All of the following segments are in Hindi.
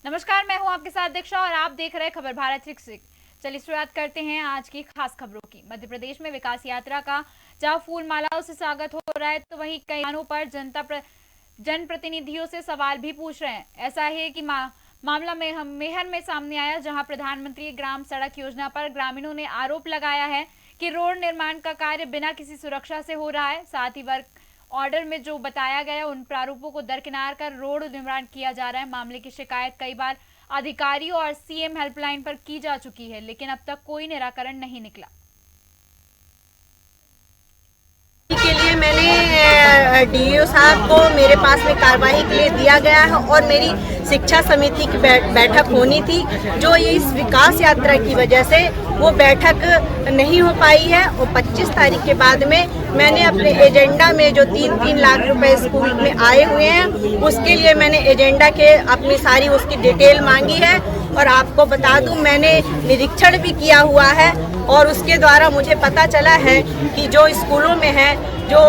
नमस्कार, मैं हूं आपके साथ दीक्षा और आप देख रहे हैं खबर भारत 360। चलिए शुरुआत करते हैं आज की खास खबरों की। मध्य प्रदेश में विकास यात्रा का जहां फूल मालाओं से स्वागत हो रहा है, तो वहीं कई स्थानों पर जनप्रतिनिधियों से सवाल भी पूछ रहे हैं। ऐसा है कि मामला मेहर में सामने आया, जहां प्रधानमंत्री ग्राम सड़क योजना पर ग्रामीणों ने आरोप लगाया है कि रोड निर्माण का कार्य बिना किसी सुरक्षा से हो रहा है। साथ ही वर्क ऑर्डर में जो बताया गया उन प्रारूपों को दरकिनार कर रोड निर्माण किया जा रहा है। मामले की शिकायत कई बार अधिकारियों और सीएम हेल्पलाइन पर की जा चुकी है, लेकिन अब तक कोई निराकरण नहीं निकला। के लिए मैंने डीईओ साहब को मेरे पास में कार्रवाई के लिए दिया गया है और मेरी शिक्षा समिति की बैठक होनी थी, जो ये इस विकास यात्रा की वजह से वो बैठक नहीं हो पाई है। और 25 तारीख के बाद में मैंने अपने एजेंडा में जो 3-3 लाख रुपए स्कूल में आए हुए हैं, उसके लिए मैंने एजेंडा के अपनी सारी उसकी डिटेल मांगी है। और आपको बता दूं, मैंने निरीक्षण भी किया हुआ है और उसके द्वारा मुझे पता चला है कि जो स्कूलों में है जो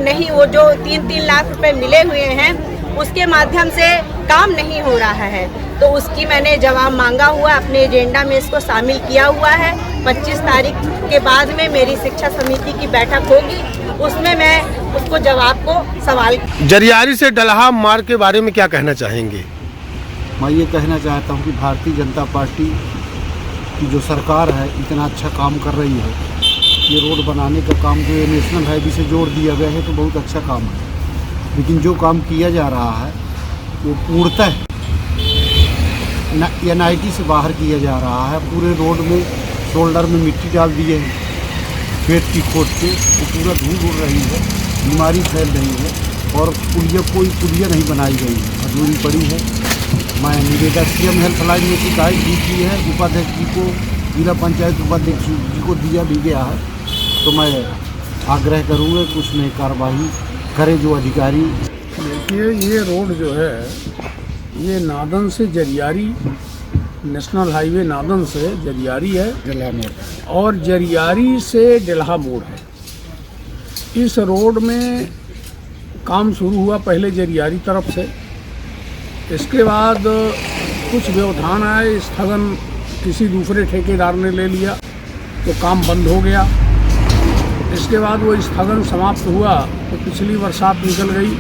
नहीं, वो जो 3-3 लाख रुपए मिले हुए हैं उसके माध्यम से काम नहीं हो रहा है, तो उसकी मैंने जवाब मांगा हुआ, अपने एजेंडा में इसको शामिल किया हुआ है। 25 तारीख के बाद में मेरी शिक्षा समिति की बैठक होगी, उसमें मैं उसको जवाब को सवाल। जरियारी से डलहा मार्ग के बारे में क्या कहना चाहेंगे? मैं ये कहना चाहता हूँ कि भारतीय जनता पार्टी की जो सरकार है इतना अच्छा काम कर रही है। ये रोड बनाने का काम जो है नेशनल हाईवे से जोड़ दिया गया है, तो बहुत अच्छा काम है। लेकिन जो काम किया जा रहा है वो पूर्णतः NIT से बाहर किया जा रहा है। पूरे रोड में शोल्डर में मिट्टी डाल दिए हैं, खेत की खोद के वो पूरा धूल उड़ रही है, बीमारी फैल रही है और कोई पुलिया नहीं बनाई गई है, अधूरी पड़ी है। मैं निवेदक सीएम हेल्पलाइन में शिकायत भी की है, उपाध्यक्ष जी को, जिला पंचायत उपाध्यक्ष जी को दिया भी गया है। तो मैं आग्रह करूँगा कि उसमें कार्रवाई करे जो अधिकारी। देखिए, ये रोड जो है ये नादन से जरियारी, नेशनल हाईवे नादन से जरियारी है डलहा मोड़, और जरियारी से डलहा मोड़ है। इस रोड में काम शुरू हुआ पहले जरियारी तरफ से, इसके बाद कुछ व्यवधान आए, स्थगन किसी दूसरे ठेकेदार ने ले लिया तो काम बंद हो गया। इसके बाद वो स्थगन समाप्त हुआ तो पिछली बरसात निकल गई,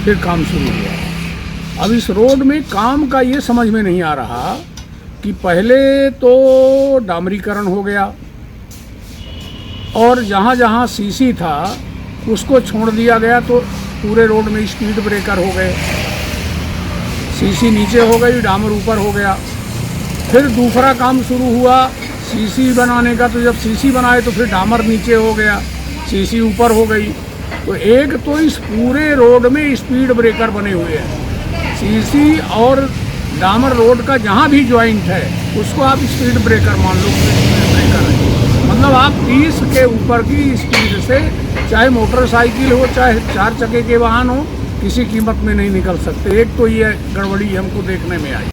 फिर काम शुरू हुआ। अब इस रोड में काम का ये समझ में नहीं आ रहा कि पहले तो डामरीकरण हो गया और जहाँ जहाँ सीसी था उसको छोड़ दिया गया, तो पूरे रोड में स्पीड ब्रेकर हो गए। सीसी नीचे हो गई, डामर ऊपर हो गया। फिर दूसरा काम शुरू हुआ सीसी बनाने का, तो जब सीसी बनाए तो फिर डामर नीचे हो गया, सीसी ऊपर हो गई। तो एक तो इस पूरे रोड में स्पीड ब्रेकर बने हुए हैं। सीसी और डामर रोड का जहाँ भी जॉइंट है उसको आप स्पीड ब्रेकर मान लो, स्पीड ब्रेकर है। मतलब आप 30 के ऊपर की स्पीड से, चाहे मोटरसाइकिल हो चाहे 4 चक्के के वाहन हो, किसी कीमत में नहीं निकल सकते। एक तो ये गड़बड़ी हमको देखने में आई।